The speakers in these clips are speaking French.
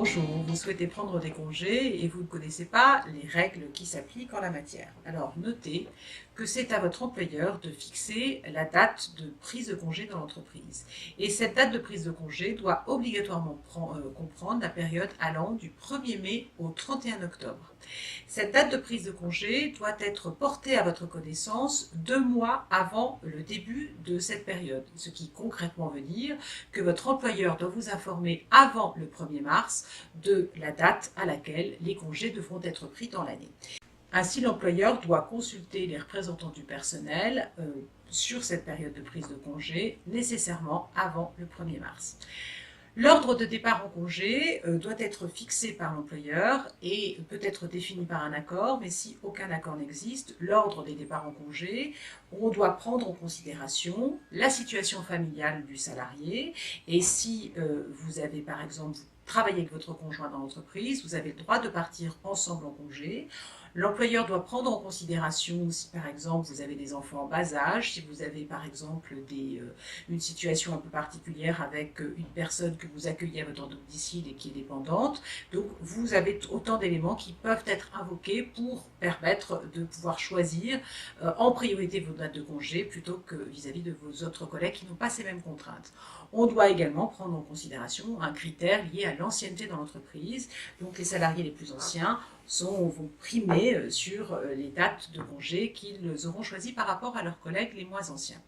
Bonjour, vous souhaitez prendre des congés et vous ne connaissez pas les règles qui s'appliquent en la matière. Alors notez que c'est à votre employeur de fixer la date de prise de congé dans l'entreprise. Et cette date de prise de congé doit obligatoirement comprendre la période allant du 1er mai au 31 octobre. Cette date de prise de congé doit être portée à votre connaissance 2 mois avant le début de cette période, ce qui concrètement veut dire que votre employeur doit vous informer avant le 1er mars de la date à laquelle les congés devront être pris dans l'année. Ainsi, l'employeur doit consulter les représentants du personnel sur cette période de prise de congé, nécessairement avant le 1er mars. L'ordre de départ en congé doit être fixé par l'employeur et peut être défini par un accord, mais si aucun accord n'existe, l'ordre des départs en congé, on doit prendre en considération la situation familiale du salarié et si vous avez par exemple travaillé avec votre conjoint dans l'entreprise, vous avez le droit de partir ensemble en congé. L'employeur doit prendre en considération si par exemple vous avez des enfants en bas âge, si vous avez par exemple une situation un peu particulière avec une personne que vous accueillez à votre domicile et qui est dépendante. Donc vous avez autant d'éléments qui peuvent être invoqués pour permettre de pouvoir choisir en priorité vos dates de congé plutôt que vis-à-vis de vos autres collègues qui n'ont pas ces mêmes contraintes. On doit également prendre en considération un critère lié à l'ancienneté dans l'entreprise. Donc les salariés les plus anciens vont primer sur les dates de congé qu'ils auront choisies par rapport à leurs collègues les moins anciens.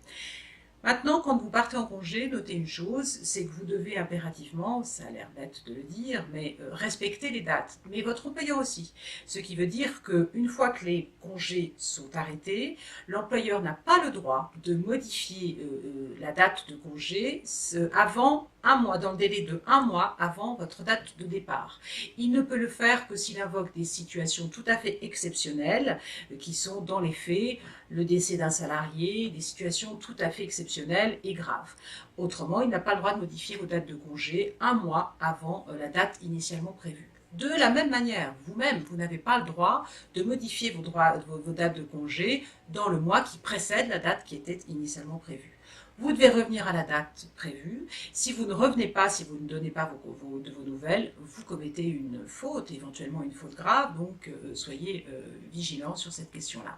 Maintenant, quand vous partez en congé, notez une chose, c'est que vous devez impérativement, ça a l'air bête de le dire, mais respecter les dates, mais votre employeur aussi. Ce qui veut dire qu'une fois que les congés sont arrêtés, l'employeur n'a pas le droit de modifier la date de congé avant un mois, dans le délai de 1 mois avant votre date de départ. Il ne peut le faire que s'il invoque des situations tout à fait exceptionnelles, qui sont dans les faits le décès d'un salarié, des situations tout à fait exceptionnelles et graves. Autrement, il n'a pas le droit de modifier vos dates de congé 1 mois avant la date initialement prévue. De la même manière, vous-même, vous n'avez pas le droit de modifier vos dates de congé dans le mois qui précède la date qui était initialement prévue. Vous devez revenir à la date prévue. Si vous ne revenez pas, si vous ne donnez pas de vos nouvelles, vous commettez une faute, éventuellement une faute grave, donc soyez vigilants sur cette question-là.